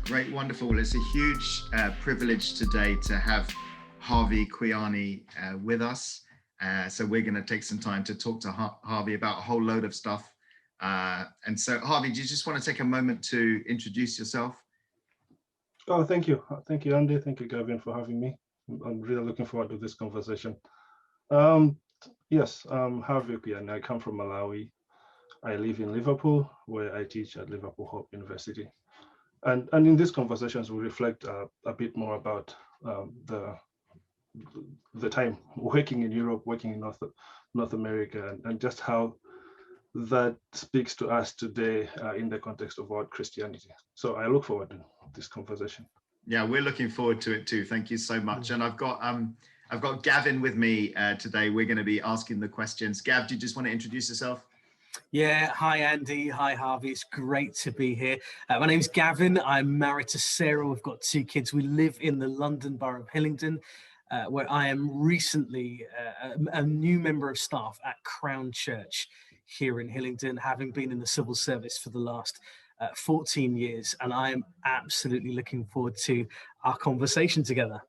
Great, wonderful. Well, it's a huge privilege today to have Harvey Kwiyani with us. So we're going to take some time to talk to Harvey about a whole load of stuff. And so, Harvey, do you just want to take a moment to introduce yourself? Oh, thank you. Thank you, Andy. Thank you, Gavin, for having me. I'm really looking forward to this conversation. Yes, I'm Harvey Kwiyani. I come from Malawi. I live in Liverpool, where I teach at Liverpool Hope University. And in these conversations, we reflect a bit more about the time working in Europe, working in North America, and just how that speaks to us today in the context of our Christianity. So I look forward to this conversation. Yeah, we're looking forward to it too. Thank you so much. And I've got Gavin with me today. We're going to be asking the questions. Gav, do you just want to introduce yourself? Yeah, hi Andy, hi Harvey, it's great to be here. My name's Gavin, I'm married to Sarah, we've got 2 kids. We live in the London Borough of Hillingdon, where I am recently a new member of staff at Crown Church here in Hillingdon, having been in the civil service for the last 14 years, and I am absolutely looking forward to our conversation together.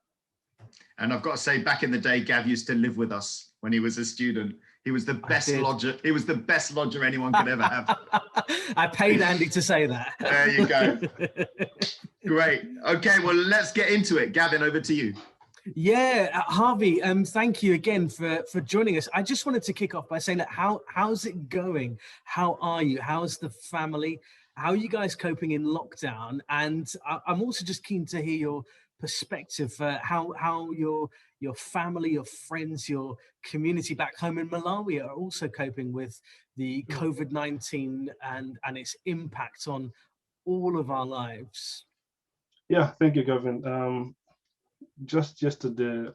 And I've got to say, back in the day, Gav used to live with us when he was a student. He was the best lodger. He was the best lodger anyone could ever have. I paid Andy to say that. There you go. Great. Okay, well, let's get into it. Gavin, over to you. Yeah, Harvey, thank you again for joining us. I just wanted to kick off by saying that how's it going? How are you? How's the family? How are you guys coping in lockdown? And I'm also just keen to hear your perspective, how your family, your friends, your community back home in Malawi are also coping with the COVID-19 and its impact on all of our lives. Yeah, thank you, Gavin. Just yesterday,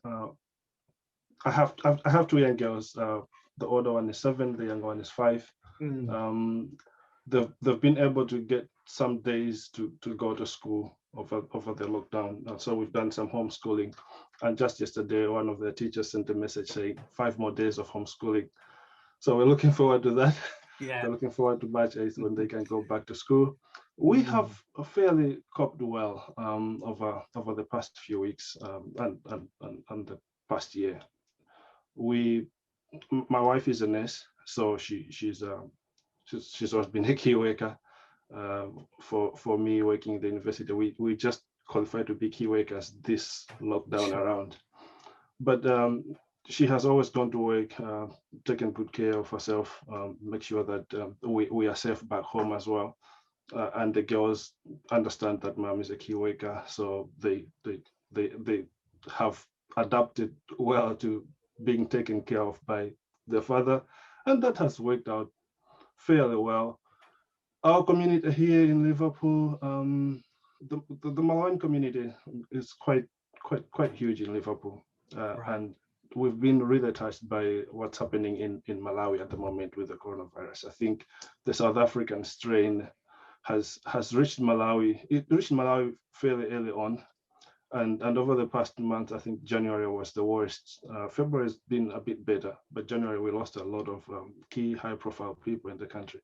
I have 2 young girls. The older one is 7, the younger one is 5. They've been able to get some days to go to school over the lockdown. So we've done some homeschooling. And just yesterday, one of the teachers sent a message saying 5 more days of homeschooling. So we're looking forward to that. Yeah. We're looking forward to March 8th when they can go back to school. We have fairly coped well over the past few weeks and the past year. My wife is a nurse, so she's always been a key worker. For me working in the university, we just qualified to be key workers this lockdown around. But she has always gone to work, taken good care of herself, make sure that we are safe back home as well. And the girls understand that mom is a key worker, so they have adapted well to being taken care of by their father, and that has worked out fairly well. Our community here in Liverpool, the Malawian community is quite huge in Liverpool, Right. and we've been really touched by what's happening in Malawi at the moment with the coronavirus. I think the South African strain has reached Malawi. It reached Malawi fairly early on, and over the past month, I think January was the worst. February has been a bit better, but January we lost a lot of key high-profile people in the country.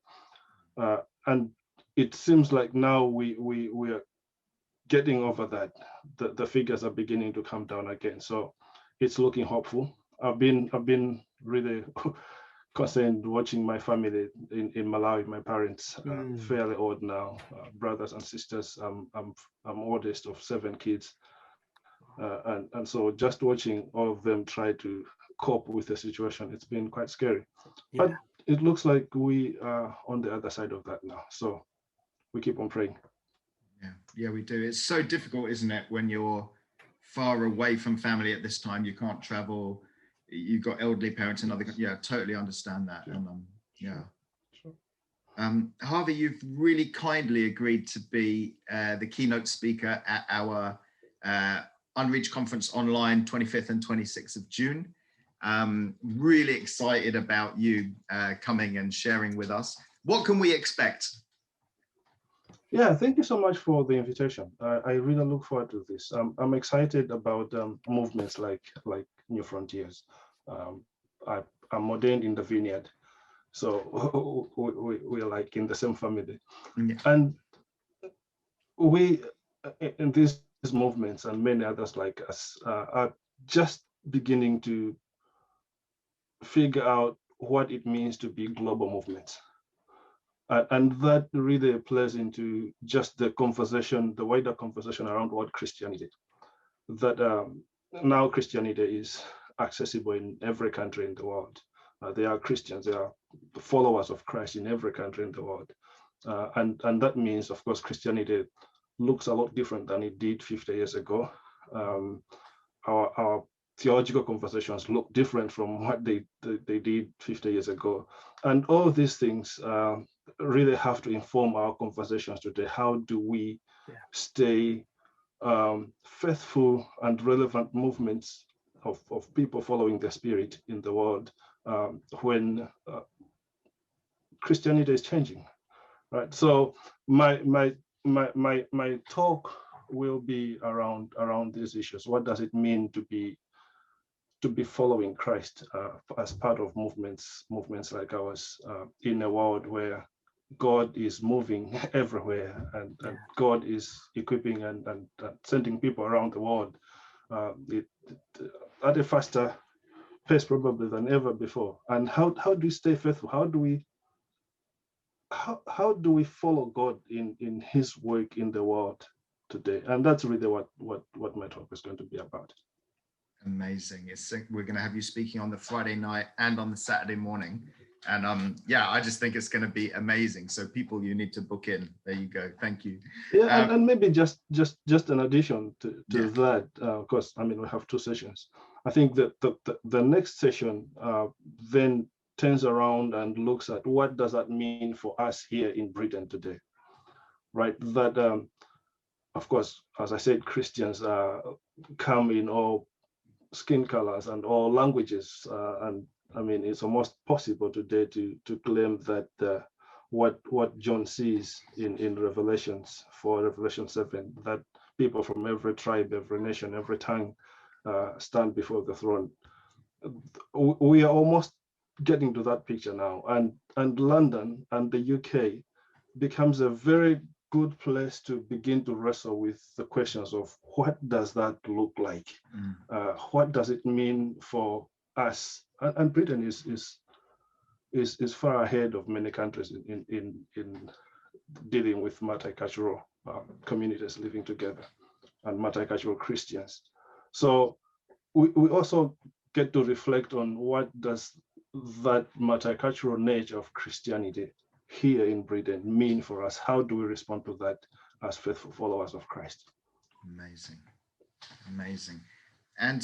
And it seems like now we are getting over that. The figures are beginning to come down again, so it's looking hopeful. I've been really concerned watching my family in Malawi. My parents fairly old now, brothers and sisters. I'm oldest of 7 kids, and so just watching all of them try to cope with the situation, it's been quite scary. Yeah. But it looks like we are on the other side of that now, so we keep on praying. Yeah, we do. It's so difficult, isn't it, when you're far away from family at this time? You can't travel. You've got elderly parents and other. Yeah, totally understand that. Sure. And Harvey, you've really kindly agreed to be the keynote speaker at our Unreached Conference online, 25th and 26th of June. Really excited about you coming and sharing with us. What can we expect? Yeah, thank you so much for the invitation. I really look forward to this. I'm excited about movements like New Frontiers. I'm ordained in the Vineyard, so we're like in the same family. Yeah. And we in these movements and many others like us are just beginning to figure out what it means to be global movements. And that really plays into just the conversation, the wider conversation around what Christianity, that now Christianity is accessible in every country in the world. There are Christians, there are followers of Christ in every country in the world. And that means, of course, Christianity looks a lot different than it did 50 years ago. Our theological conversations look different from what they did 50 years ago. And all these things really have to inform our conversations today. How do we stay faithful and relevant movements of people following the Spirit in the world when Christianity is changing, right? So my talk will be around these issues. What does it mean to be following Christ as part of movements like ours in a world where God is moving everywhere and God is equipping and sending people around the world at a faster pace probably than ever before. And how do we stay faithful? How do we follow God in His work in the world today? And that's really what my talk is going to be about. Amazing. We're going to have you speaking on the Friday night and on the Saturday morning. And yeah, I just think it's going to be amazing. So people, you need to book in. There you go. Thank you. Yeah, and maybe just an addition to that, of course, I mean, we have 2 sessions. I think that the next session then turns around and looks at what does that mean for us here in Britain today, right? That, of course, as I said, Christians come in all skin colors and all languages, and I mean, it's almost possible today to claim that what John sees in Revelation 7, that people from every tribe, every nation, every tongue stand before the throne. We are almost getting to that picture now, and London and the UK becomes a very good place to begin to wrestle with the questions of what does that look like? What does it mean for us? And Britain is far ahead of many countries in dealing with multicultural communities living together and multicultural Christians. So we also get to reflect on what does that multicultural nature of Christianity here in Britain mean for us? How do we respond to that as faithful followers of Christ? Amazing. And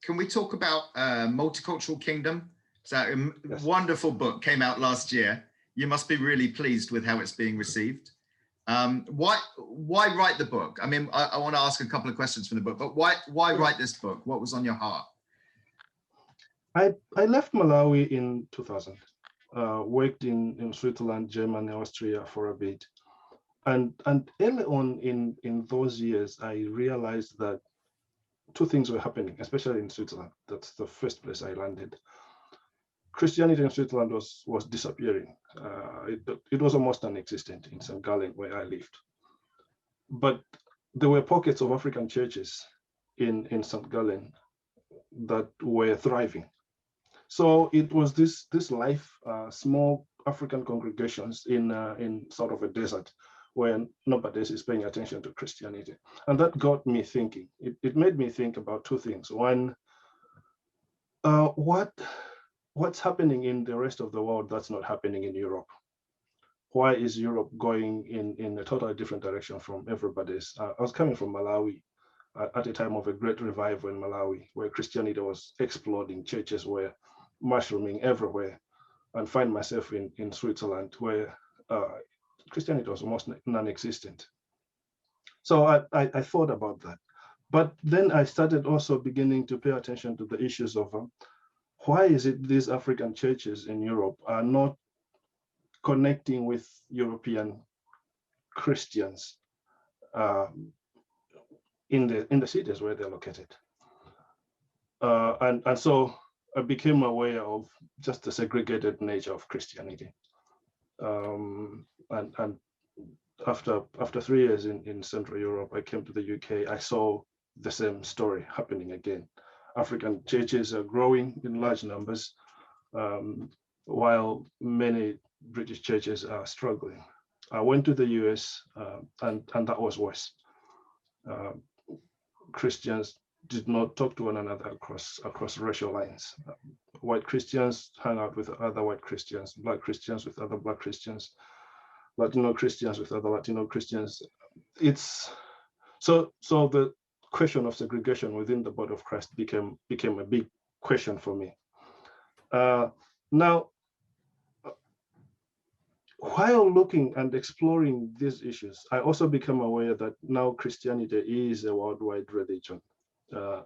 can we talk about Multicultural Kingdom? So yes. Wonderful book, came out last year. You must be really pleased with how it's being received. Why write the book? I mean, I want to ask a couple of questions from the book, but why write this book? What was on your heart? I left Malawi in 2000. Worked in Switzerland, Germany, Austria for a bit. And early on in those years, I realized that 2 things were happening, especially in Switzerland. That's the first place I landed. Christianity in Switzerland was disappearing. It was almost non-existent in St. Gallen, where I lived. But there were pockets of African churches in St. Gallen that were thriving. So it was this life, small African congregations in sort of a desert where nobody is paying attention to Christianity. And that got me thinking. It made me think about 2 things. One, what's happening in the rest of the world that's not happening in Europe? Why is Europe going in a totally different direction from everybody's? I was coming from Malawi at a time of a great revival in Malawi, where Christianity was exploding, churches were mushrooming everywhere, and find myself in Switzerland, where Christianity was almost non-existent. So I thought about that. But then I started also beginning to pay attention to the issues of why is it these African churches in Europe are not connecting with European Christians in the cities where they're located. And so I became aware of just the segregated nature of Christianity. And after 3 years in Central Europe, I came to the UK. I saw the same story happening again. African churches are growing in large numbers, while many British churches are struggling. I went to the US, and that was worse. Christians did not talk to one another across racial lines. White Christians hang out with other white Christians, Black Christians with other Black Christians, Latino Christians with other Latino Christians. It's so the question of segregation within the body of Christ became a big question for me. Now, while looking and exploring these issues, I also became aware that now Christianity is a worldwide religion,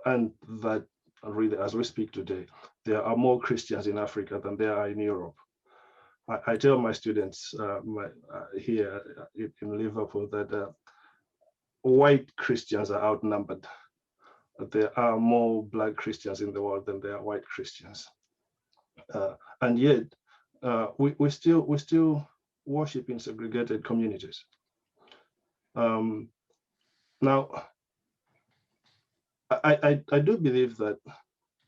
and that really, as we speak today, there are more Christians in Africa than there are in Europe. I tell my students here in Liverpool that white Christians are outnumbered. There are more Black Christians in the world than there are white Christians, and yet we still worship in segregated communities. Now, I do believe that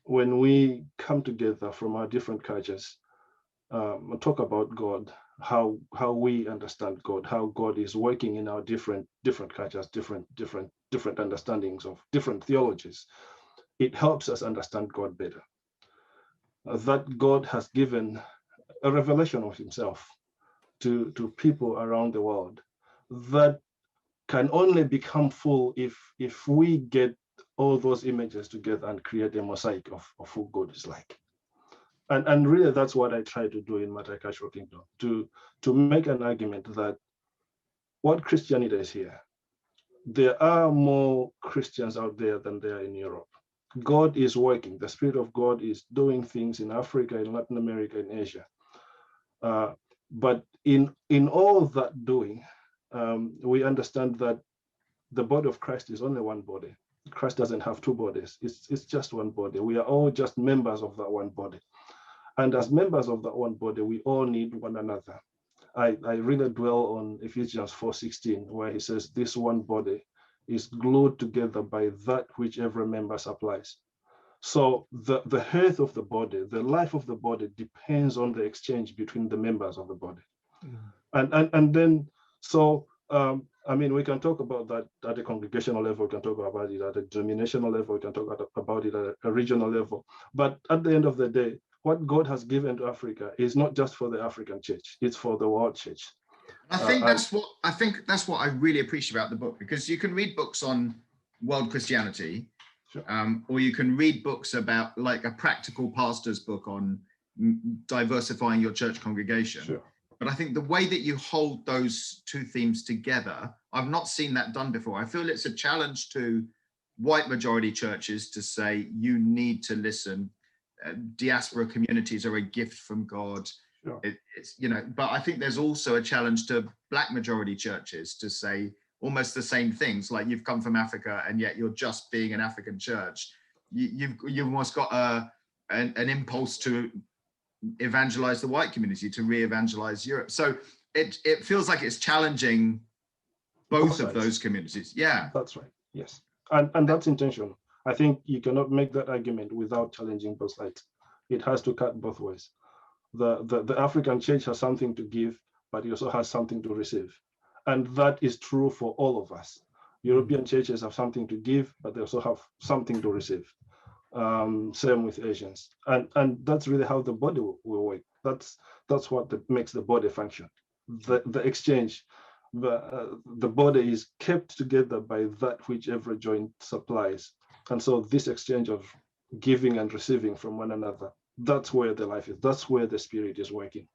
when we come together from our different cultures, talk about God, how we understand God, how God is working in our different cultures, different understandings of different theologies, it helps us understand God better. That God has given a revelation of himself to people around the world that can only become full if we get all those images together and create a mosaic of who God is like. And really, that's what I try to do in Multicultural Kingdom, to make an argument that what Christianity is here, there are more Christians out there than there are in Europe. God is working. The Spirit of God is doing things in Africa, in Latin America, in Asia. But in all that doing, we understand that the body of Christ is only one body. Christ doesn't have two bodies. It's just one body. We are all just members of that one body. And as members of that one body, we all need one another. I really dwell on Ephesians 4:16, where he says, this one body is glued together by that which every member supplies. So the health of the body, the life of the body depends on the exchange between the members of the body. And then, so, I mean, we can talk about that at a congregational level, we can talk about it at a denominational level, we can talk about it at a regional level. But at the end of the day, what God has given to Africa is not just for the African church, it's for the world church. I think that's what I really appreciate about the book, because you can read books on world Christianity, sure. Or you can read books about, like, a practical pastor's book on diversifying your church congregation. Sure. But I think the way that you hold those two themes together, I've not seen that done before. I feel it's a challenge to white majority churches to say, you need to listen. Diaspora communities are a gift from God. Sure. It's, you know, but I think there's also a challenge to Black majority churches to say almost the same things, like, you've come from Africa and yet you're just being an African church. You've almost got an impulse to evangelize the white community, to re-evangelize Europe. So it feels like it's challenging both of those communities. Yeah, that's right. Yes, and that's intentional. I think you cannot make that argument without challenging both sides. It has to cut both ways. The African church has something to give, but it also has something to receive. And that is true for all of us. European churches have something to give, but they also have something to receive. Same with Asians. And that's really how the body will work. That's what makes the body function. The exchange. The body is kept together by that which every joint supplies. And so this exchange of giving and receiving from one another, that's where the life is. That's where the Spirit is working.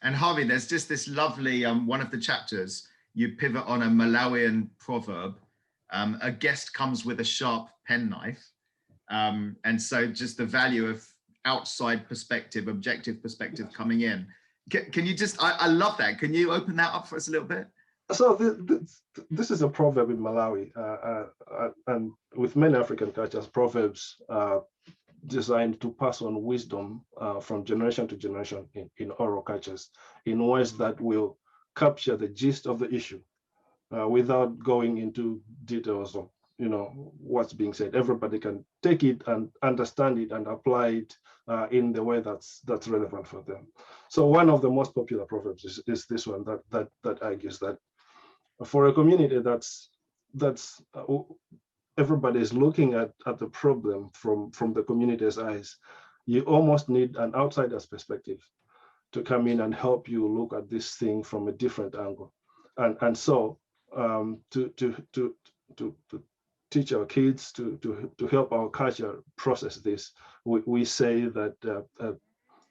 And Harvey, there's just this lovely, one of the chapters, you pivot on a Malawian proverb, a guest comes with a sharp penknife. And so just the value of outside perspective, objective perspective coming in. Can you just, I love that. Can you open that up for us a little bit? So this is a proverb in Malawi, and with many African cultures, proverbs are designed to pass on wisdom from generation to generation in oral cultures in ways that will capture the gist of the issue without going into details of what's being said. Everybody can take it and understand it and apply it in the way that's relevant for them. So one of the most popular proverbs is this one that argues that for a community that's everybody is looking at the problem from the community's eyes, you almost need an outsider's perspective to come in and help you look at this thing from a different angle. And so to teach our kids, to help our culture process this, we say that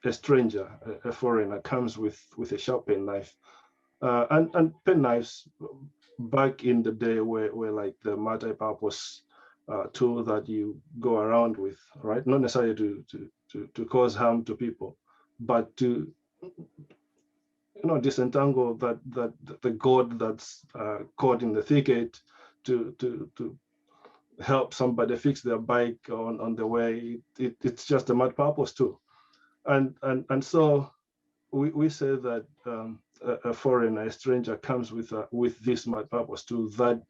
a stranger, a foreigner, comes with a sharp penknife. And penknives back in the day were like the multi-purpose tool that you go around with, right? Not necessarily to cause harm to people, but to disentangle that the gourd that's caught in the thicket, to help somebody fix their bike on the way. It's just a multi-purpose tool, and so we say that a foreigner, a stranger, comes with this multi-purpose tool that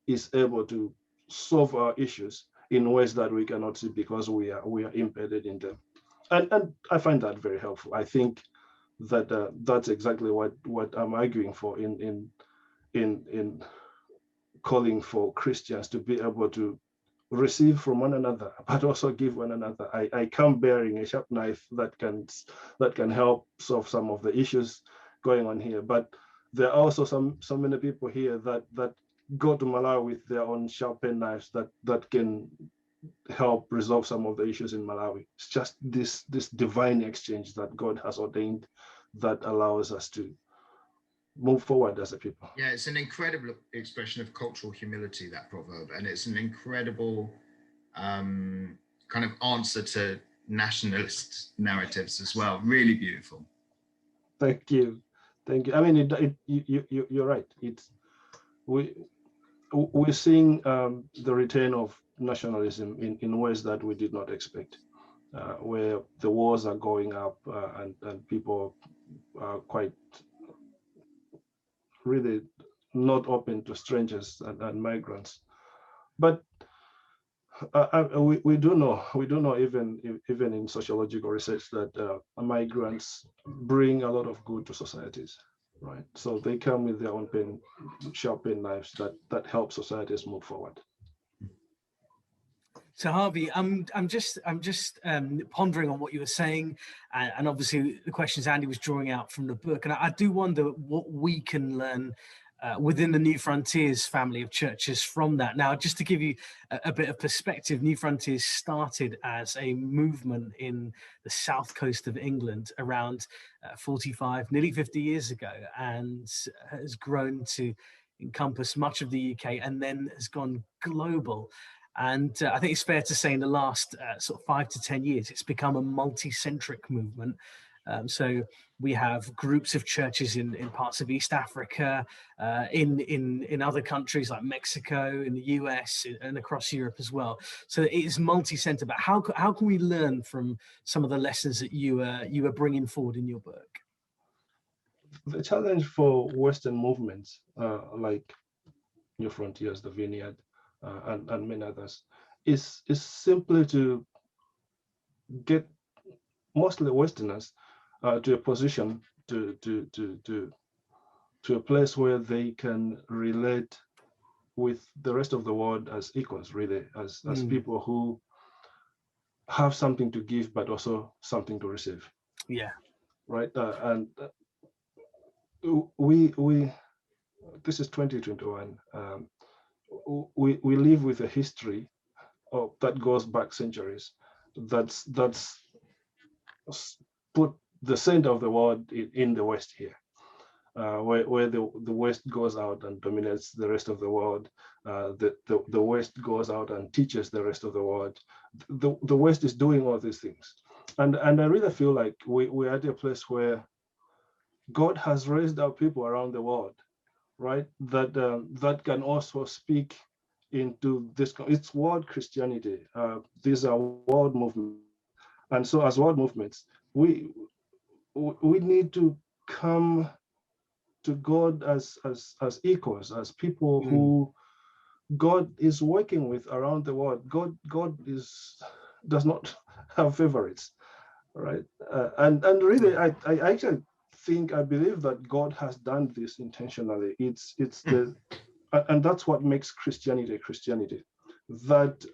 is able to solve our issues in ways that we cannot see because we are embedded in them, and I find that very helpful. I think that that's exactly what I'm arguing for in calling for Christians to be able to receive from one another, but also give one another. I come bearing a sharp knife that can help solve some of the issues going on here. But there are also so many people here that go to Malawi with their own sharpened knives that can help resolve some of the issues in Malawi. It's just this divine exchange that God has ordained that allows us to move forward as a people. Yeah, it's an incredible expression of cultural humility, that proverb, and it's an incredible kind of answer to nationalist narratives as well. Really beautiful. Thank you. I mean, you're right. We're seeing the return of nationalism in ways that we did not expect, where the wars are going up and people are quite really not open to strangers and migrants. But we do know even in sociological research that migrants bring a lot of good to societies, right? So they come with their own sharp knives that help societies move forward. So Harvey, I'm just pondering on what you were saying, and obviously the questions Andy was drawing out from the book, and I do wonder what we can learn within the New Frontiers family of churches from that. Now, just to give you a bit of perspective, New Frontiers started as a movement in the south coast of England around 45, nearly 50 years ago, and has grown to encompass much of the UK and then has gone global. And I think it's fair to say in the last sort of 5 to 10 years, it's become a multi-centric movement. So we have groups of churches in parts of East Africa, in other countries like Mexico, in the US, and across Europe as well. So it is multi-centered. But how can we learn from some of the lessons that you were bringing forward in your book? The challenge for Western movements like New Frontiers, the Vineyard, and many others, is simply to get mostly Westerners to a position to a place where they can relate with the rest of the world as equals, really, as people who have something to give but also something to receive. Yeah. Right. And we this is 2021. We live with a history that goes back centuries. That's put the center of the world in the West here, where the West goes out and dominates the rest of the world. The West goes out and teaches the rest of the world. The West is doing all these things, and I really feel like we're at a place where God has raised up people around the world, right? That can also speak into this. It's world Christianity. These are world movements, and so as world movements, we need to come to God as equals, as people who God is working with around the world. God does not have favorites, right? And really, I actually I believe that God has done this intentionally. It's the and that's what makes Christianity Christianity. That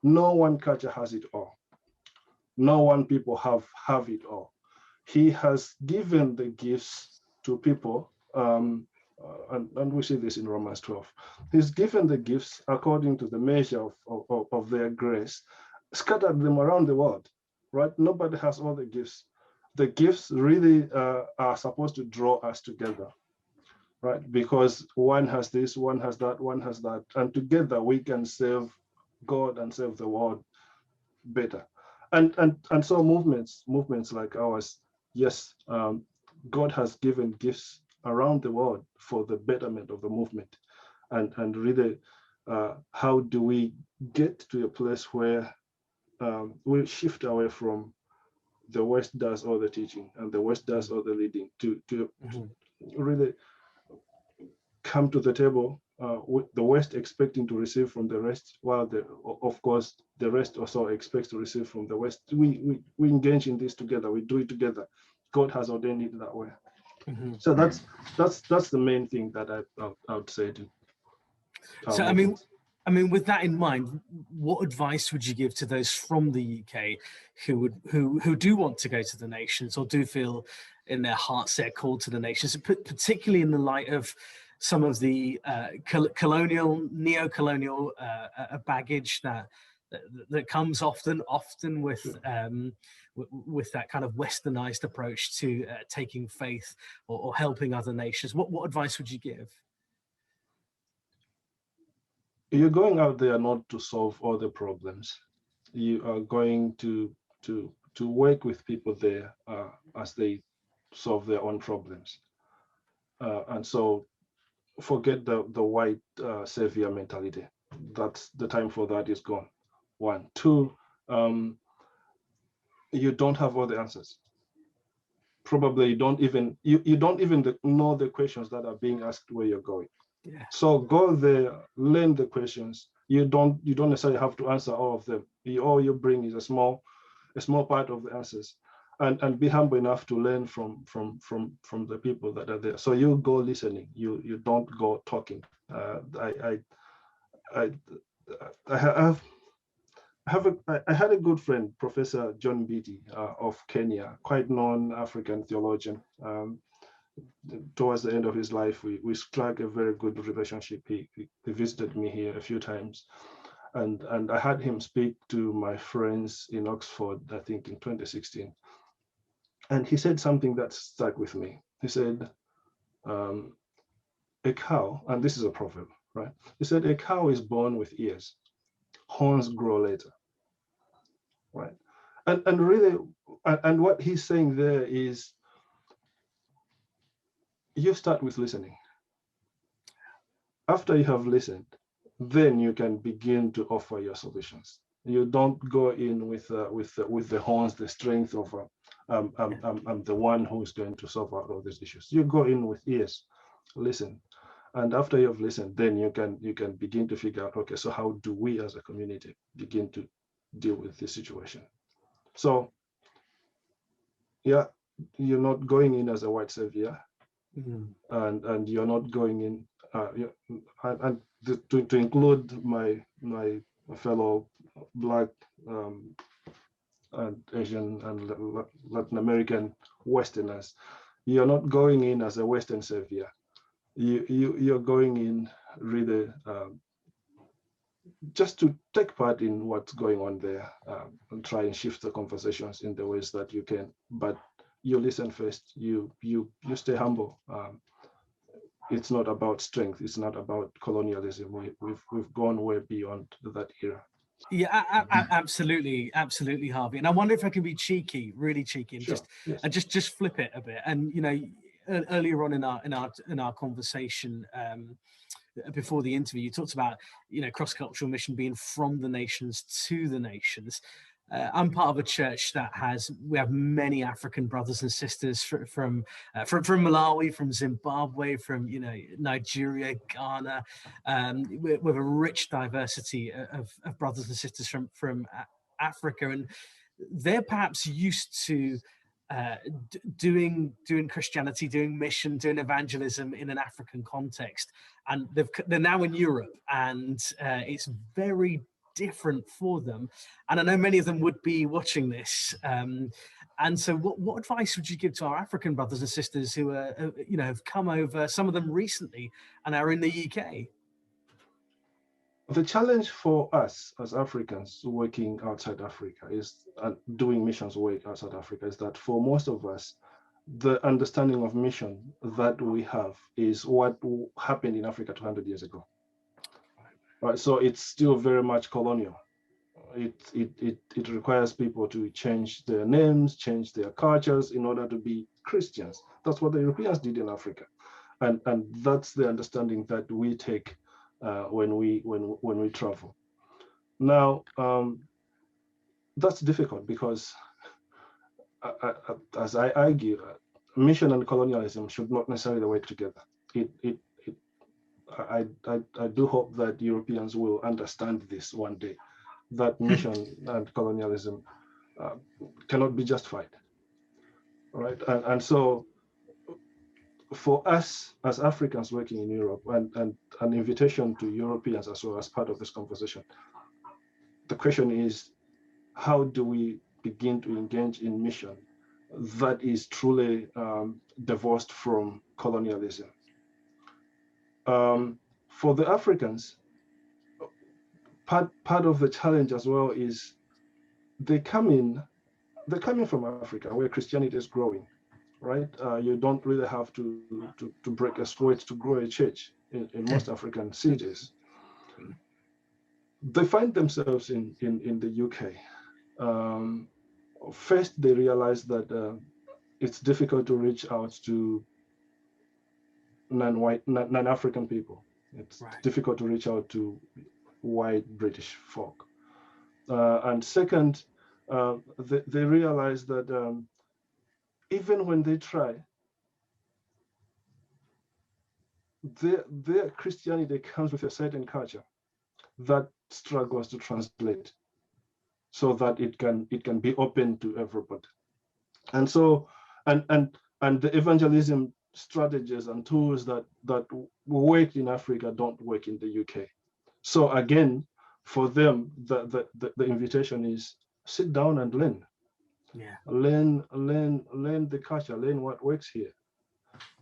no one culture has it all. No one people have it all. He has given the gifts to people, and we see this in Romans 12. He's given the gifts according to the measure of their grace, scattered them around the world, right? Nobody has all the gifts. The gifts really are supposed to draw us together, right? Because one has this, one has that, one has that, and together we can serve God and serve the world better. And so movements like ours, yes, God has given gifts around the world for the betterment of the movement, and really, how do we get to a place where we shift away from the West does all the teaching and the West does all the leading to really come to the table with the West expecting to receive from the rest, while of course the rest also expects to receive from the West. We engage in this together. We do it together. God has ordained it that way. So that's the main thing that I would say to. So I mean, with that in mind, what advice would you give to those from the UK who do want to go to the nations, or do feel in their hearts they're called to the nations, particularly in the light of some of the colonial, neo-colonial baggage that comes often with that kind of westernized approach to taking faith or helping other nations? What advice would you give? You're going out there not to solve all the problems. You are going to work with people there as they solve their own problems. And so forget the white savior mentality. That's the time for that is gone. 1, 2, you don't have all the answers. Probably you don't even know the questions that are being asked where you're going. Yeah. So go there, learn the questions. You don't necessarily have to answer all of them. All you bring is a small part of the answers, and be humble enough to learn from the people that are there. So you go listening. You don't go talking. I had a good friend, Professor John Beatty of Kenya, quite known African theologian. Towards the end of his life, we struck a very good relationship. He visited me here a few times, and I had him speak to my friends in Oxford, I think in 2016. And he said something that stuck with me. He said, a cow, and this is a proverb, right? He said, a cow is born with ears, horns grow later, right? And really, and what he's saying there is, you start with listening. After you have listened, then you can begin to offer your solutions. You don't go in with the horns, the strength of I'm the one who's going to solve all these issues. You go in with ears, listen, and after you've listened, then you can begin to figure out, okay, so how do we as a community begin to deal with this situation? So, yeah, you're not going in as a white savior, and you're not going in. And to include my fellow Black and Asian and Latin American Westerners, you're not going in as a Western savior. You're going in really just to take part in what's going on there and try and shift the conversations in the ways that you can. But you listen first. You stay humble. It's not about strength. It's not about colonialism. We've gone way beyond that era. Yeah, absolutely, Harvey. And I wonder if I can be cheeky, really cheeky, and sure, just flip it a bit. And you know, earlier on in our conversation before the interview, you talked about cross-cultural mission being from the nations to the nations. I'm part of a church that we have many African brothers and sisters from Malawi, from Zimbabwe, from Nigeria, Ghana, with a rich diversity of brothers and sisters from Africa, and they're perhaps used to doing Christianity, doing mission, doing evangelism in an African context, and they're now in Europe, and it's very different for them. And I know many of them would be watching this. And so what advice would you give to our African brothers and sisters who are, have come over, some of them recently, and are in the UK? The challenge for us as Africans working outside Africa is doing missions work outside Africa is that for most of us, the understanding of mission that we have is what happened in Africa 200 years ago. Right, so it's still very much colonial. It requires people to change their names, change their cultures in order to be Christians. That's what the Europeans did in Africa, and that's the understanding that we take when we travel. Now, that's difficult because, as I argue, mission and colonialism should not necessarily work together. I do hope that Europeans will understand this one day, that mission and colonialism cannot be justified, right? And so for us as Africans working in Europe, and an invitation to Europeans as well as part of this conversation, the question is, how do we begin to engage in mission that is truly divorced from colonialism? For the Africans, part of the challenge as well is they're coming from Africa where Christianity is growing, right? You don't really have to break a sweat to grow a church in most African cities. They find themselves in the UK. First, they realize that it's difficult to reach out to non-African people. It's difficult to reach out to white British folk. And second, they realize that even when they try, their Christianity comes with a certain culture that struggles to translate so that it can be open to everybody. And so, and the evangelism strategies and tools that work in Africa don't work in the UK. So again, for them, the invitation is sit down and learn. Yeah. Learn the culture, learn what works here.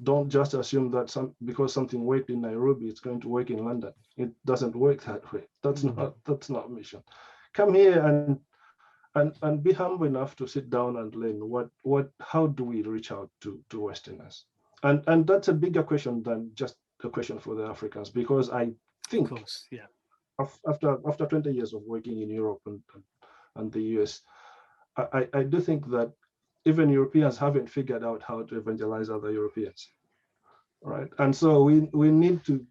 Don't just assume that because something worked in Nairobi, it's going to work in London. It doesn't work that way. That's not mission. Come here and be humble enough to sit down and learn how do we reach out to Westerners? And that's a bigger question than just a question for the Africans, because I think, of course, yeah, after 20 years of working in Europe and the US, I do think that even Europeans haven't figured out how to evangelize other Europeans, right? And so we need to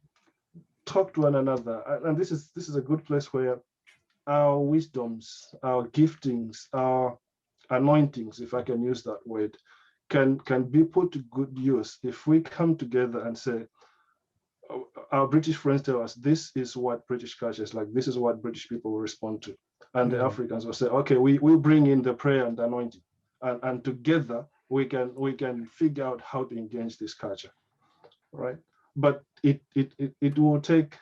talk to one another, and this is a good place where our wisdoms, our giftings, our anointings, if I can use that word, can be put to good use if we come together and say, our British friends tell us this is what British culture is like, this is what British people will respond to. And the Africans will say, okay, we bring in the prayer and the anointing. And together we can figure out how to engage this culture, right? But it will take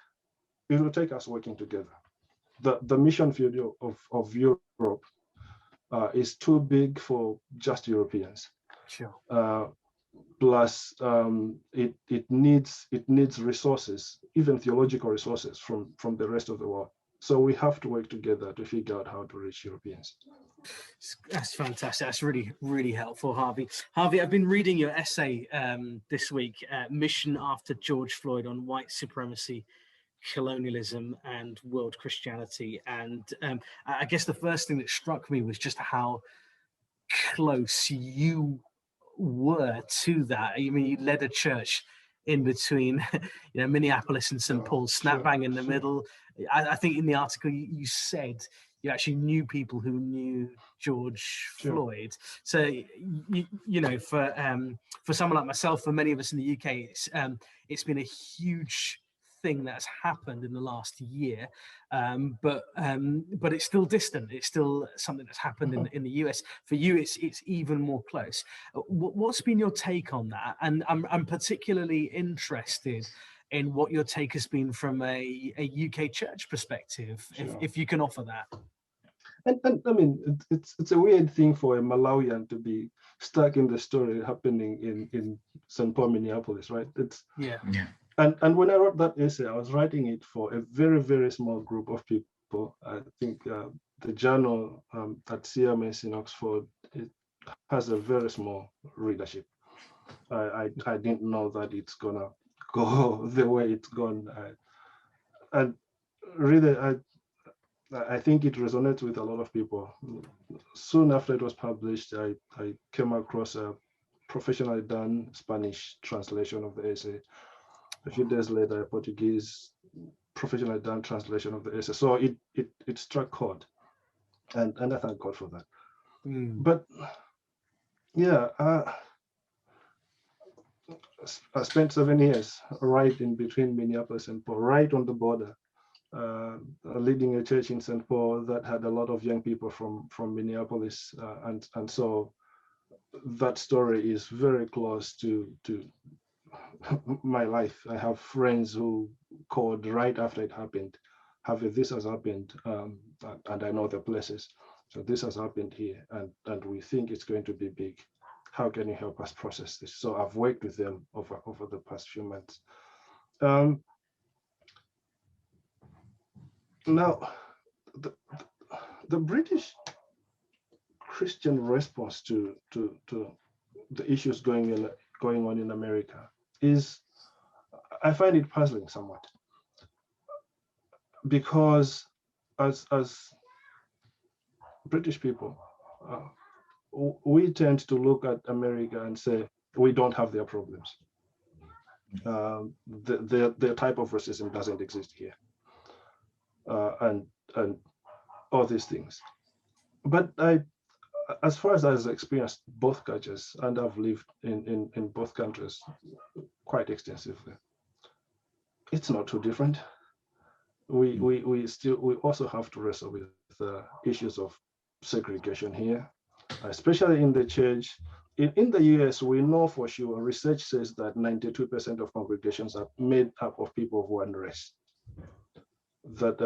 us working together. The mission field of Europe is too big for just Europeans. Sure. Plus, it needs resources, even theological resources from the rest of the world. So we have to work together to figure out how to reach Europeans. That's fantastic. That's really, really helpful, Harvey. Harvey, I've been reading your essay this week, Mission After George Floyd, on white supremacy, colonialism and world Christianity. And I guess the first thing that struck me was just how close you were to that. I mean, you led a church in between, Minneapolis and St. Paul, snap bang in the middle. I think in the article you said, you actually knew people who knew George Floyd. So you know, for someone like myself, for many of us in the UK, it's been a huge thing that's happened in the last year, but it's still distant. It's still something that's happened in the US. For you, it's even more close. What's been your take on that? And I'm particularly interested in what your take has been from a UK church perspective, if you can offer that. And I mean, it's a weird thing for a Malawian to be stuck in the story happening in St. Paul, Minneapolis, right? Yeah. And when I wrote that essay, I was writing it for a very, very small group of people. I think the journal at CMS in Oxford, it has a very small readership. I didn't know that it's gonna go the way it's gone. And really, I think it resonates with a lot of people. Soon after it was published, I came across a professionally done Spanish translation of the essay. A few days later, a Portuguese professionally done translation of the essay. So it struck chord, and I thank God for that. But yeah, I spent 7 years right in between Minneapolis and Paul, right on the border, leading a church in St. Paul that had a lot of young people from Minneapolis, and so that story is very close to my life. I have friends who called right after it happened. Harvey, this has happened, and I know the places. So this has happened here, and we think it's going to be big. How can you help us process this? So I've worked with them over the past few months. Now, the British Christian response to the issues going on in America is, I find it puzzling somewhat, because as British people, we tend to look at America and say we don't have their problems. Their type of racism doesn't exist here, and all these things. But as far as I've experienced both cultures, and I've lived in both countries quite extensively, it's not too different. We also have to wrestle with the issues of segregation here, especially in the church. In the US, we know for sure, research says that 92% of congregations are made up of people of one race. That,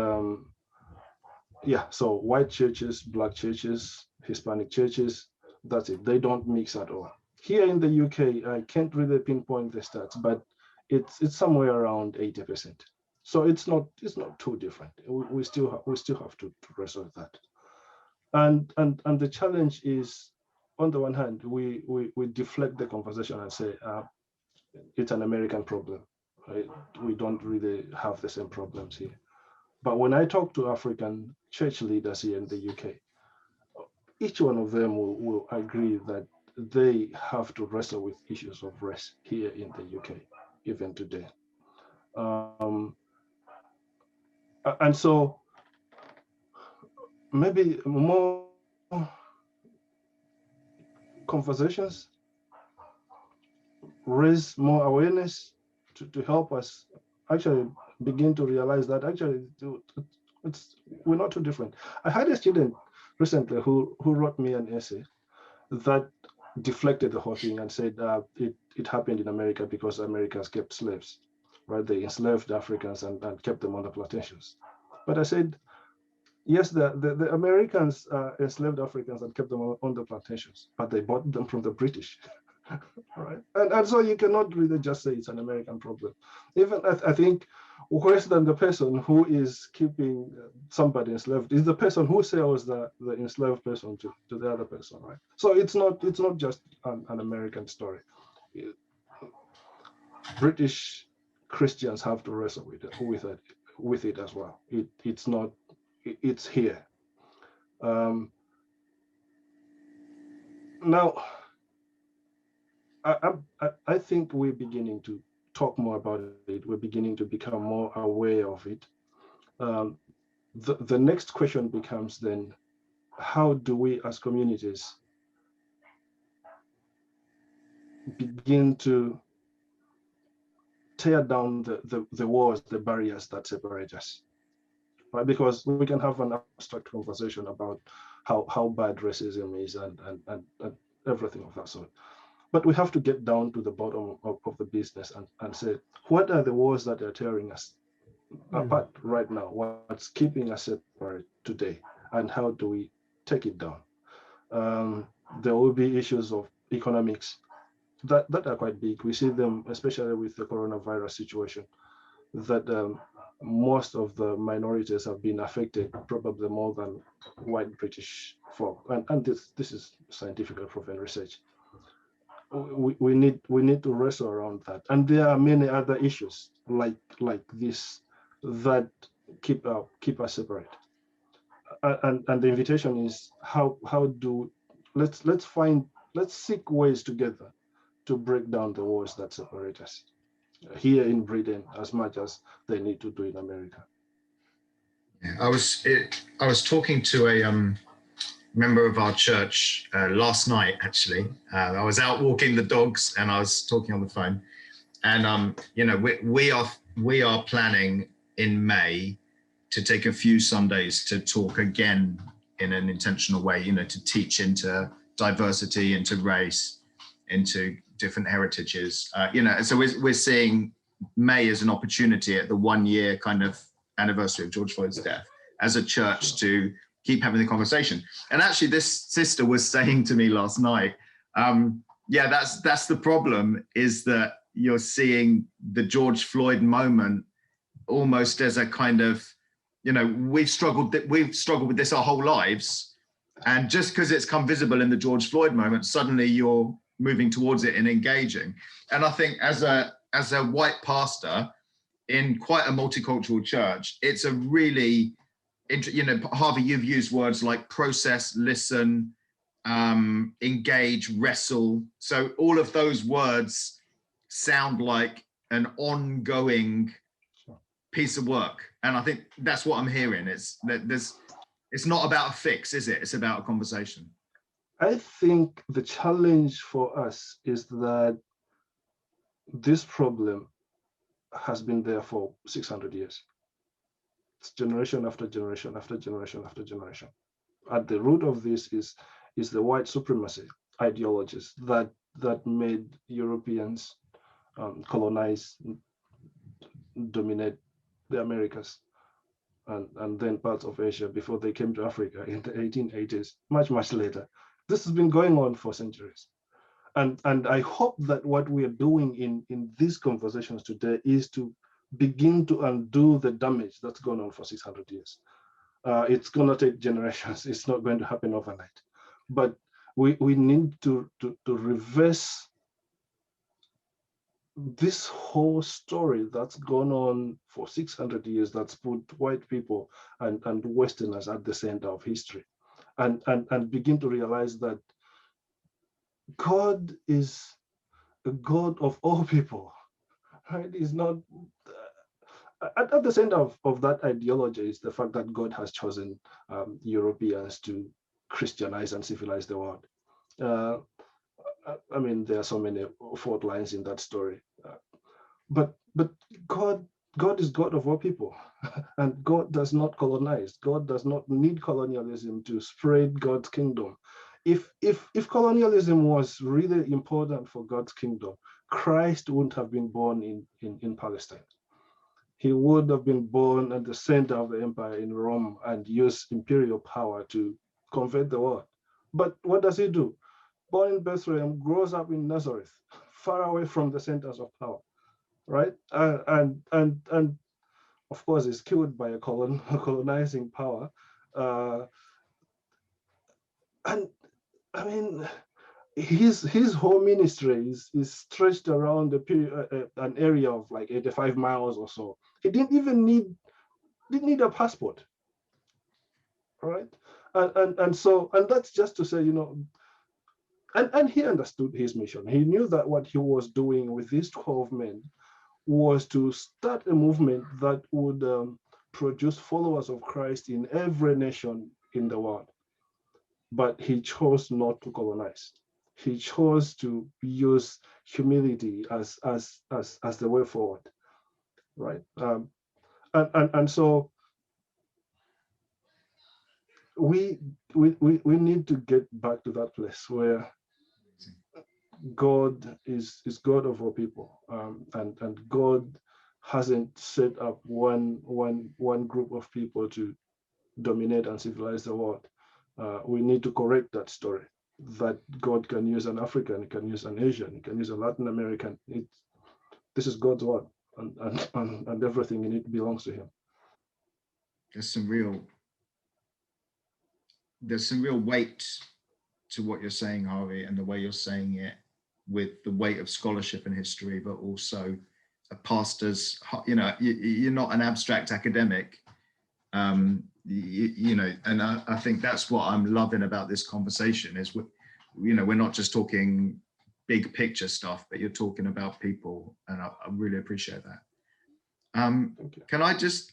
so white churches, black churches, Hispanic churches, that's it. They don't mix at all. Here in the UK, I can't really pinpoint the stats, but it's somewhere around 80%. So it's not too different. We still have to wrestle with that. And the challenge is, on the one hand, we deflect the conversation and say it's an American problem. Right? We don't really have the same problems here. But when I talk to African church leaders here in the UK, each one of them will agree that they have to wrestle with issues of race here in the UK, even today. And so maybe more conversations, raise more awareness to help us actually begin to realize that actually we're not too different. I had a student recently who wrote me an essay that deflected the whole thing and said it happened in America because Americans kept slaves, right? They enslaved Africans and kept them on the plantations. But I said, yes, the Americans enslaved Africans and kept them on the plantations, but they bought them from the British, right? And so you cannot really just say it's an American problem. Even I think worse than the person who is keeping somebody enslaved is the person who sells the enslaved person to the other person, right? So it's not just an American story. British Christians have to wrestle with it as well. It's not. It's here. Now, I think we're beginning to talk more about it. We're beginning to become more aware of it. the next question becomes then, how do we as communities begin to tear down the walls, the barriers that separate us? Right? Because we can have an abstract conversation about how bad racism is and everything of that sort. But we have to get down to the bottom of the business and say, what are the walls that are tearing us apart right now? What's keeping us separate today? And how do we take it down? There will be issues of economics that are quite big. We see them, especially with the coronavirus situation, that most of the minorities have been affected, probably more than white British folk. And this is scientifically proven research. We need to wrestle around that. And there are many other issues like this that keep us separate. And the invitation is let's seek ways together to break down the walls that separate us here in Britain as much as they need to do in America. Yeah, I was talking to a member of our church last night, actually. I was out walking the dogs and I was talking on the phone. And we are planning in May to take a few Sundays to talk again in an intentional way, to teach into diversity, into race, into different heritages. So we're seeing May as an opportunity at the 1 year kind of anniversary of George Floyd's death as a church to keep having the conversation. And actually this sister was saying to me last night, that's the problem, is that you're seeing the George Floyd moment almost as a kind of, we've struggled with this our whole lives. And just because it's come visible in the George Floyd moment, suddenly you're moving towards it and engaging. And I think as a white pastor in quite a multicultural church, it's a really, Harvey, you've used words like process, listen, engage, wrestle. So all of those words sound like an ongoing piece of work. And I think that's what I'm hearing. It's not about a fix, is it? It's about a conversation. I think the challenge for us is that this problem has been there for 600 years. It's generation after generation after generation after generation. At the root of this is the white supremacy ideologies that made Europeans colonize, dominate the Americas, and then parts of Asia before they came to Africa in the 1880s, much later. This has been going on for centuries. And I hope that what we are doing in these conversations today is to begin to undo the damage that's gone on for 600 years. It's going to take generations. It's not going to happen overnight. But we need to reverse this whole story that's gone on for 600 years that's put white people and Westerners at the center of history, and begin to realize that God is a God of all people, right? He's not, at the center of that ideology is the fact that God has chosen Europeans to Christianize and civilize the world. I mean, there are so many fault lines in that story. But God is God of all people, and God does not colonize. God does not need colonialism to spread God's kingdom. If colonialism was really important for God's kingdom, Christ wouldn't have been born in Palestine. He would have been born at the center of the empire in Rome and use imperial power to convert the world. But what does he do? Born in Bethlehem, grows up in Nazareth, far away from the centers of power, right? And of course, is killed by a colonizing power. And I mean, his whole ministry is stretched around an area of like 85 miles or so. He didn't even need a passport, right? And that's just to say, and he understood his mission. He knew that what he was doing with these 12 men was to start a movement that would produce followers of Christ in every nation in the world. But he chose not to colonize. He chose to use humility as the way forward, right? And so we need to get back to that place where God is God of all people, and God hasn't set up one group of people to dominate and civilize the world. We need to correct that story, that God can use an African, he can use an Asian, he can use a Latin American. This is God's word, and everything in it belongs to him. There's some real weight to what you're saying, Harvey, and the way you're saying it, with the weight of scholarship and history, but also a pastor's, you're not an abstract academic, and I think that's what I'm loving about this conversation is, we're not just talking big picture stuff, but you're talking about people, and I really appreciate that. Can I just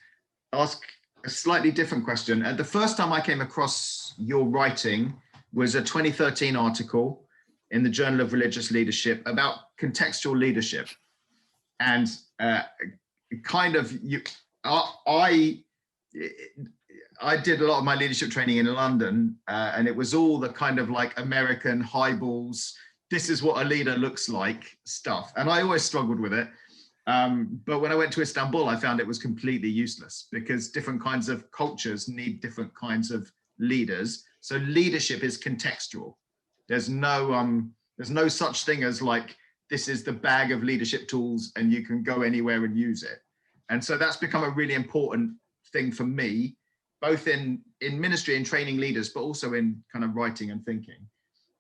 ask a slightly different question? The first time I came across your writing was a 2013 article in the Journal of Religious Leadership about contextual leadership. And I did a lot of my leadership training in London, and it was all the kind of like American highballs, this is what a leader looks like stuff. And I always struggled with it. But when I went to Istanbul, I found it was completely useless, because different kinds of cultures need different kinds of leaders. So leadership is contextual. There's no such thing as like, this is the bag of leadership tools and you can go anywhere and use it. And so that's become a really important thing for me, both in ministry and training leaders, but also in kind of writing and thinking.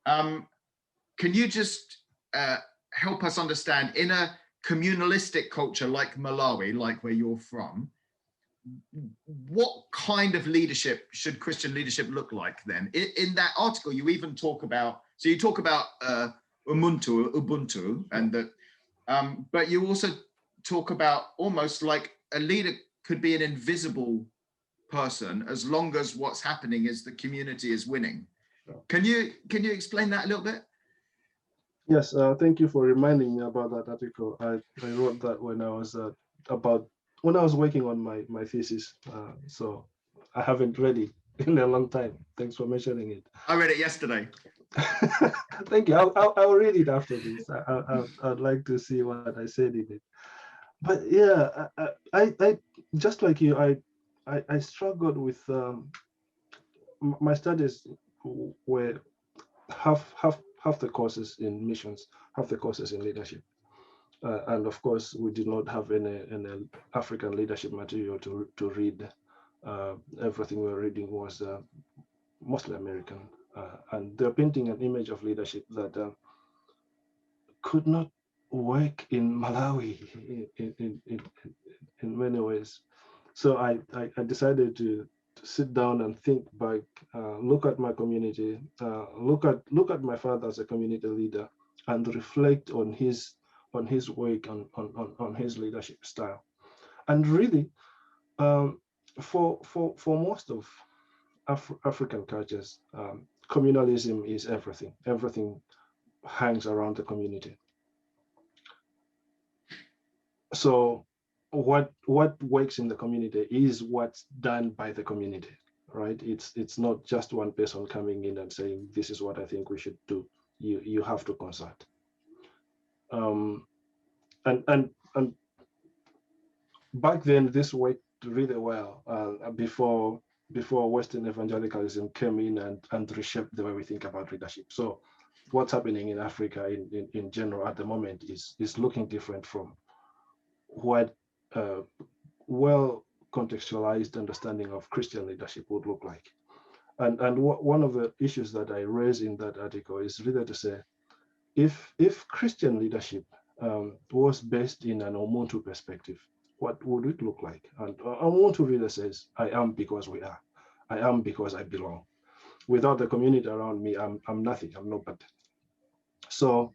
Can you just help us understand, in a communalistic culture like Malawi, like where you're from, what kind of leadership should Christian leadership look like then? In that article, you even talk about, so you talk about Ubuntu, and that, but you also talk about almost like a leader could be an invisible person as long as what's happening is the community is winning. Can you explain that a little bit? Yes, thank you for reminding me about that article. I wrote that when I was working on my thesis. So I haven't read it in a long time. Thanks for mentioning it. I read it yesterday. Thank you. I'll read it after this. I'd like to see what I said in it. But yeah, I just like you, I struggled with my studies were half the courses in missions, half the courses in leadership. And of course, we did not have any African leadership material to read. Everything we were reading was mostly American. And they're painting an image of leadership that could not work in Malawi in many ways. So I decided to sit down and think back, look at my community, look at my father as a community leader, and reflect on his work, on his leadership style. And really, for most of African cultures, communalism is everything. Everything hangs around the community. So what works in the community is what's done by the community, right? It's not just one person coming in and saying, this is what I think we should do. You have to consult. And back then this worked really well, before Western evangelicalism came in and reshaped the way we think about leadership. So what's happening in Africa in general at the moment is looking different from what well contextualized understanding of Christian leadership would look like. And one of the issues that I raise in that article is really to say, if Christian leadership was based in an Ubuntu perspective, what would it look like? And Ubuntu really says, I am because we are. I am because I belong. Without the community around me, I'm nothing, I'm nobody. So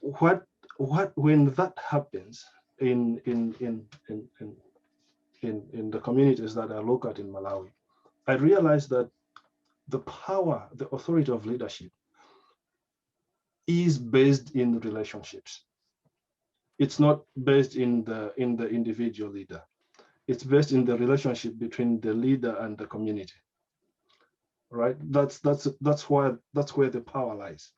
when that happens in in the communities that I look at in Malawi, I realized that the power, the authority of leadership is based in relationships. It's not based in the individual leader. It's based in the relationship between the leader and the community. Right? That's where the power lies.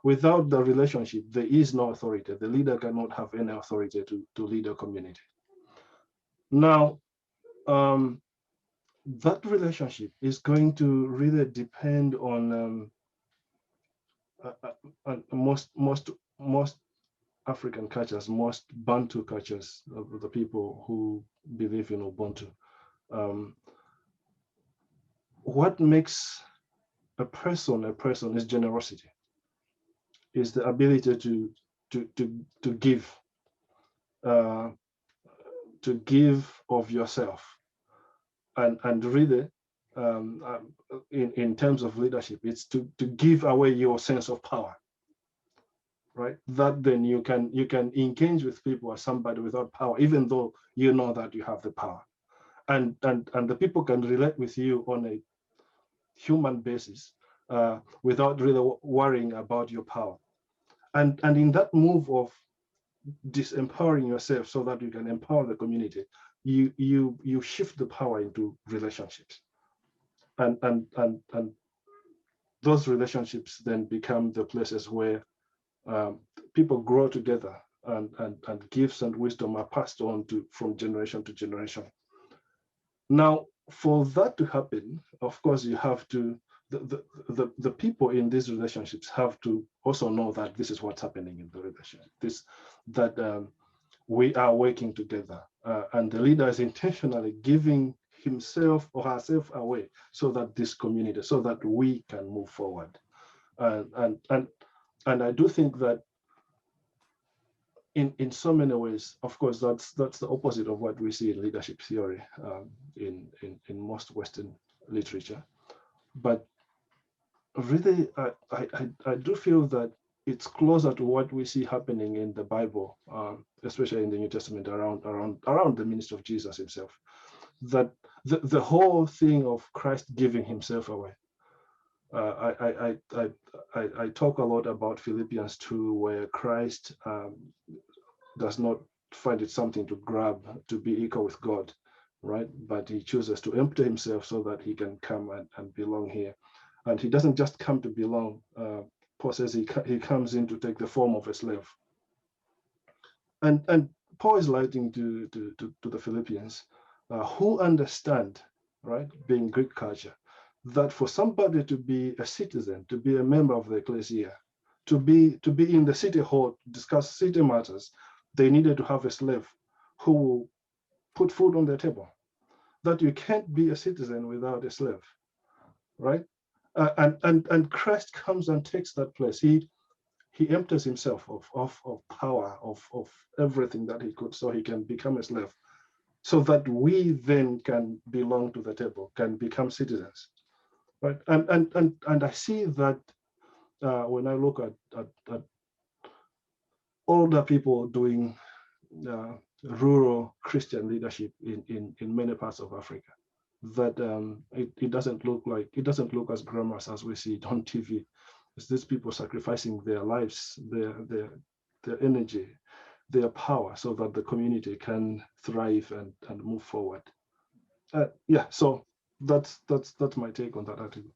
Without the relationship, there is no authority. The leader cannot have any authority to lead a community. Now, that relationship is going to really depend on most African cultures, most Bantu cultures, of the people who believe in Ubuntu. What makes a person is generosity, is the ability to give of yourself, and really in terms of leadership, it's to give away your sense of power. Right, that then you can engage with people as somebody without power, even though you know that you have the power, and the people can relate with you on a human basis without really worrying about your power, and in that move of disempowering yourself so that you can empower the community, you shift the power into relationships, and those relationships then become the places where people grow together, and gifts and wisdom are passed on from generation to generation. Now, for that to happen, of course, you have to, the people in these relationships have to also know that this is what's happening in the relationship, that we are working together, and the leader is intentionally giving himself or herself away so that this community, so that we can move forward. And I do think that in so many ways, of course, that's the opposite of what we see in leadership theory in most Western literature. But really, I do feel that it's closer to what we see happening in the Bible, especially in the New Testament, around the ministry of Jesus himself. That the whole thing of Christ giving himself away. I talk a lot about Philippians 2, where Christ does not find it something to grab to be equal with God, right? But he chooses to empty himself so that he can come and belong here. And he doesn't just come to belong. Paul says he comes in to take the form of a slave. And Paul is writing to the Philippians who understand, right, being Greek culture, that for somebody to be a citizen, to be a member of the ecclesia, to be in the city hall, to discuss city matters, they needed to have a slave who will put food on their table. That you can't be a citizen without a slave, right? And Christ comes and takes that place. He empties himself of power, of everything that he could, so he can become a slave, so that we then can belong to the table, can become citizens. Right, and I see that when I look at older people doing rural Christian leadership in many parts of Africa, that it doesn't look as glamorous as we see it on TV. It's these people sacrificing their lives, their energy, their power, so that the community can thrive and move forward. Yeah, so that's my take on that article.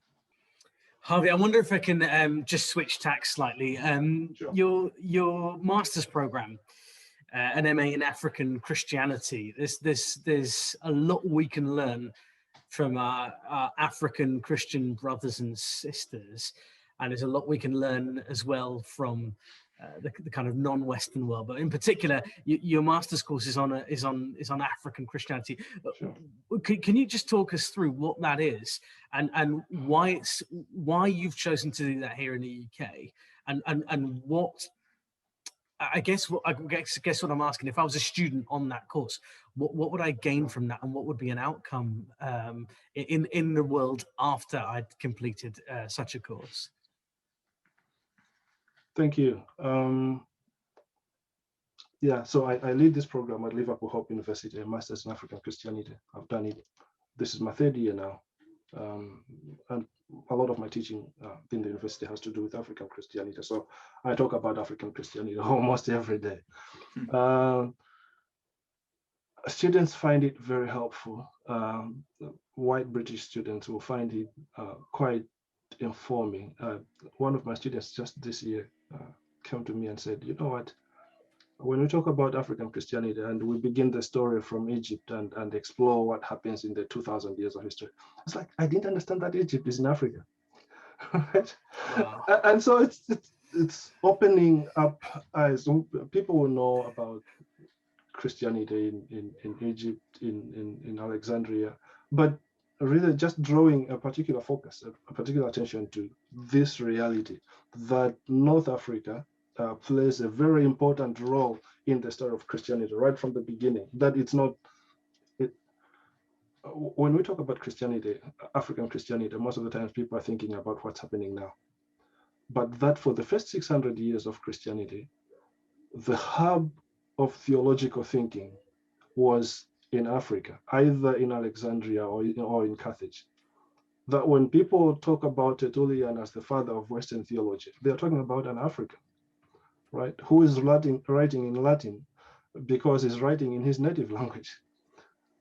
Harvey, I wonder if I can just switch tack slightly. Sure. Your master's program, an MA in African Christianity. There's a lot we can learn from our African Christian brothers and sisters, and there's a lot we can learn as well from the kind of non-Western world. But in particular, your master's course is on African Christianity. Sure. Can you just talk us through what that is, and why you've chosen to do that here in the UK, and what I guess what I'm asking, if I was a student on that course, what would I gain from that, and what would be an outcome in the world after I'd completed such a course? Thank you. yeah, so I lead this program at Liverpool Hope University, a Master's in African Christianity. I've done it. This is my 3rd year now. And a lot of my teaching in the university has to do with African Christianity. So I talk about African Christianity almost every day. Students find it very helpful. White British students will find it quite informing. One of my students just this year came to me and said, you know what, when we talk about African Christianity and we begin the story from Egypt and explore what happens in the 2000 years of history, it's like, I didn't understand that Egypt is in Africa. Right? Wow. And so it's opening up eyes. People will know about Christianity in Egypt, in Alexandria, but really just drawing a particular focus, a particular attention to this reality that North Africa plays a very important role in the story of Christianity right from the beginning. That it's not, when we talk about Christianity, African Christianity, most of the times people are thinking about what's happening now. But that for the first 600 years of Christianity, the hub of theological thinking was in Africa, either in Alexandria or in Carthage. That when people talk about Tertullian as the father of Western theology, they're talking about an African, right? Who is writing in Latin because he's writing in his native language,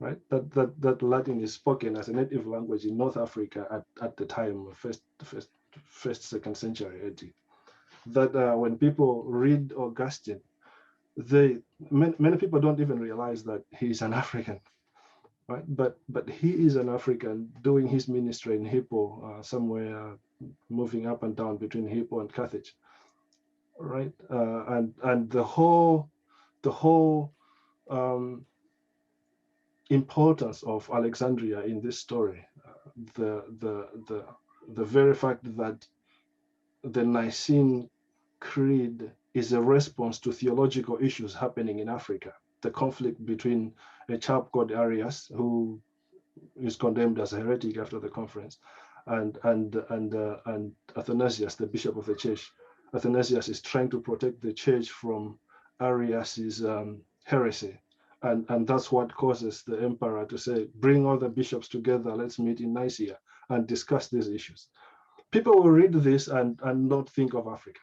right? That Latin is spoken as a native language in North Africa at the time, first, second century AD. That when people read Augustine, many people don't even realize that he's an African, right? But he is an African doing his ministry in Hippo, somewhere moving up and down between Hippo and Carthage, right? And the whole importance of Alexandria in this story, the very fact that the Nicene Creed is a response to theological issues happening in Africa. The conflict between a chap called Arius, who is condemned as a heretic after the conference, and Athanasius, the bishop of the church. Athanasius is trying to protect the church from Arius's heresy, and that's what causes the emperor to say, bring all the bishops together, let's meet in Nicaea and discuss these issues. People will read this and not think of Africa,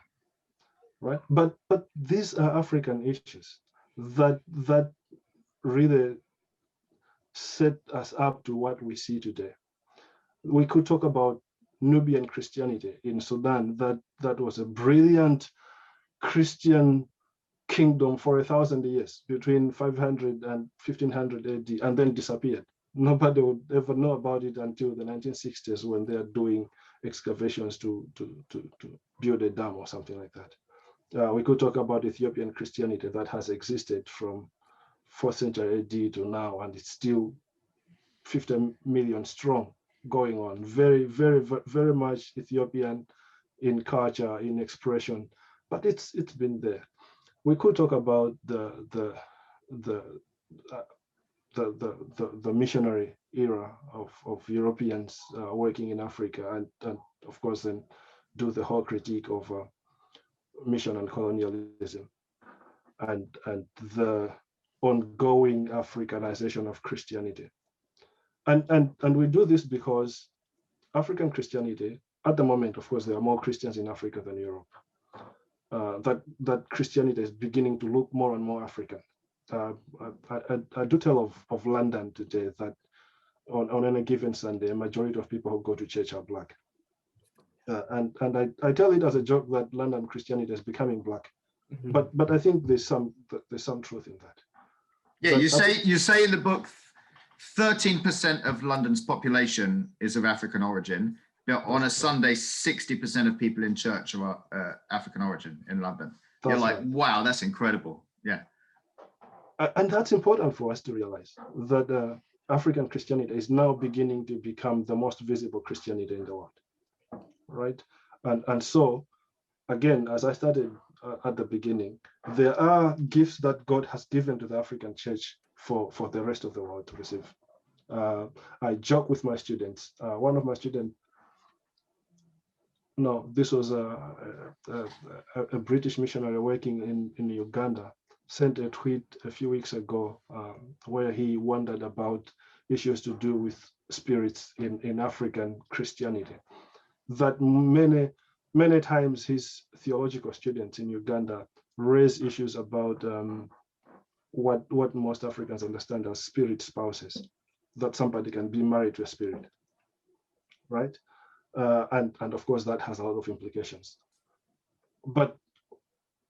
right? But these are African issues that really set us up to what we see today. We could talk about Nubian Christianity in Sudan, that was a brilliant Christian kingdom for 1,000 years, between 500 and 1500 AD, and then disappeared. Nobody would ever know about it until the 1960s when they are doing excavations to build a dam or something like that. We could talk about Ethiopian Christianity that has existed from 4th century AD to now, and it's still 50 million strong, going on. Very, very, very much Ethiopian in culture, in expression, but it's been there. We could talk about the missionary era of Europeans working in Africa, and of course then do the whole critique of mission and colonialism, and the ongoing Africanization of Christianity. And we do this because African Christianity, at the moment, of course, there are more Christians in Africa than Europe. That Christianity is beginning to look more and more African. I do tell of London today that on any given Sunday, a majority of people who go to church are Black. And I tell it as a joke that London Christianity is becoming Black. Mm-hmm. But I think there's some truth in that. Yeah, you say in the book 13% of London's population is of African origin. But on a Sunday, 60% of people in church are African origin in London. You're like, wow, that's incredible. Yeah. And that's important for us to realize that African Christianity is now beginning to become the most visible Christianity in the world, right? And so, again, as I started at the beginning, there are gifts that God has given to the African church for the rest of the world to receive. I joke with my students. One of my students, this was a British missionary working in Uganda. sent a tweet a few weeks ago where he wondered about issues to do with spirits in African Christianity. That many times his theological students in Uganda raise issues about what most Africans understand as spirit spouses, that somebody can be married to a spirit, right? And of course that has a lot of implications. But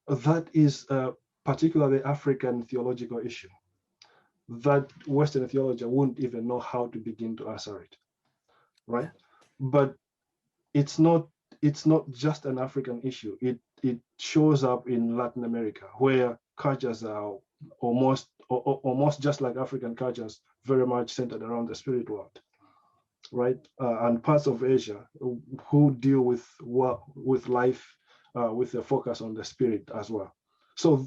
that is a particularly African theological issue that Western theologian wouldn't even know how to begin to answer it, right? But it's not just an African issue. It shows up in Latin America, where cultures are almost just like African cultures, very much centered around the spirit world, right? And parts of Asia who deal with life with a focus on the spirit as well. So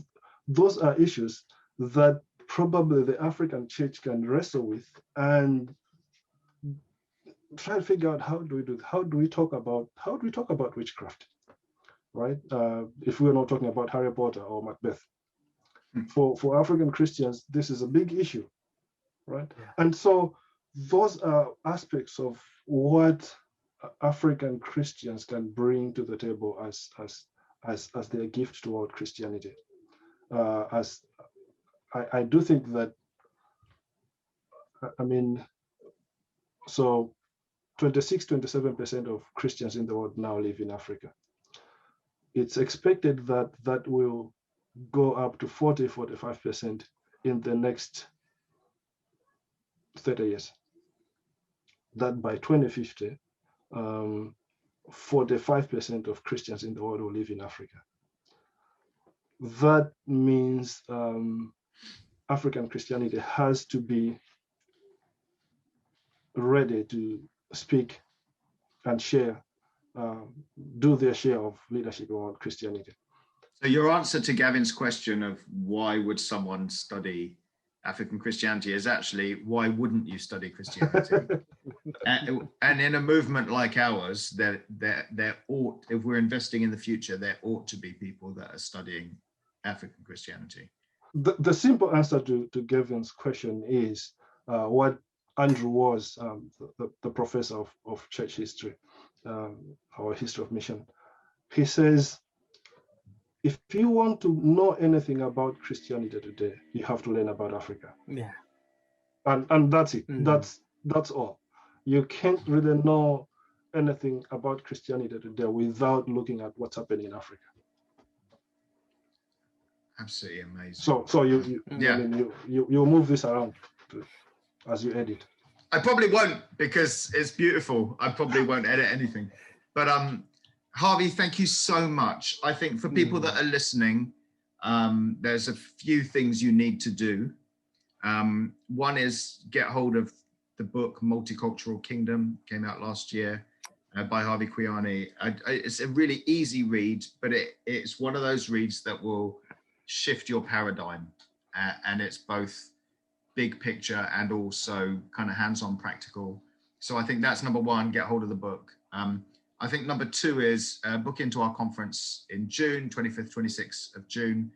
those are issues that probably the African church can wrestle with and try to figure out how do we do it? How do we talk about witchcraft, right? If we're not talking about Harry Potter or Macbeth. For African Christians, this is a big issue, right? Yeah. And so those are aspects of what African Christians can bring to the table as their gift toward Christianity. As I do think that, I mean, so 26-27% of Christians in the world now live in Africa. It's expected that that will go up to 40-45% in the next 30 years. That by 2050, 45% of Christians in the world will live in Africa. That means African Christianity has to be ready to speak and share, do their share of leadership around Christianity. So your answer to Gavin's question of why would someone study African Christianity is actually, why wouldn't you study Christianity? and in a movement like ours, there ought, if we're investing in the future, there ought to be people that are studying African Christianity. The simple answer to Gavin's question is what Andrew was, the professor of church history, or history of mission. He says, if you want to know anything about Christianity today, you have to learn about Africa. Yeah. And that's it. That's all. You can't really know anything about Christianity today without looking at what's happening in Africa. Absolutely amazing. So you yeah. I mean, you move this around as you edit. I probably won't, because it's beautiful. I probably won't edit anything. But Harvey, thank you so much. I think for people that are listening, there's a few things you need to do. One is get hold of the book Multicultural Kingdom, came out last year by Harvey Kwiyani. It's a really easy read, but it's one of those reads that will shift your paradigm. And it's both big picture and also kind of hands-on practical. So I think that's number one, get hold of the book. I think number two is book into our conference in June, 25th, 26th of June,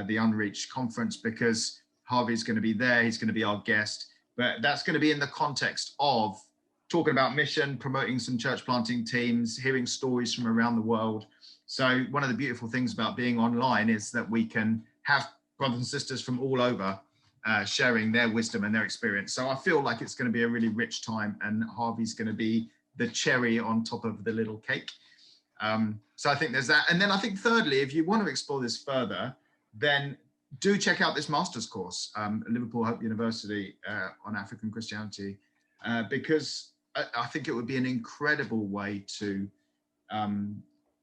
the Unreached Conference, because Harvey's going to be there. He's going to be our guest, but that's going to be in the context of talking about mission, promoting some church planting teams, hearing stories from around the world. So one of the beautiful things about being online is that we can have brothers and sisters from all over sharing their wisdom and their experience. So I feel like it's going to be a really rich time, and Harvey's going to be the cherry on top of the little cake. So I think there's that. And then I think thirdly, if you want to explore this further, then do check out this master's course, Liverpool Hope University on African Christianity, because I think it would be an incredible way to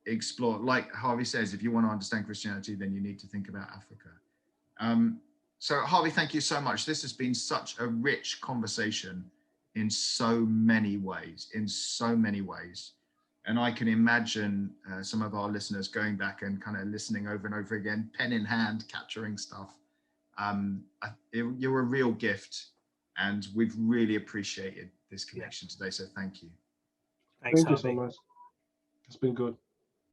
explore. Like Harvey says, if you want to understand Christianity, then you need to think about Africa. So Harvey, thank you so much. This has been such a rich conversation in so many ways, And I can imagine some of our listeners going back and kind of listening over and over again, pen in hand, capturing stuff. You're a real gift, and we've really appreciated this connection today. So thank you. Thanks, Thank you so much. It's been good.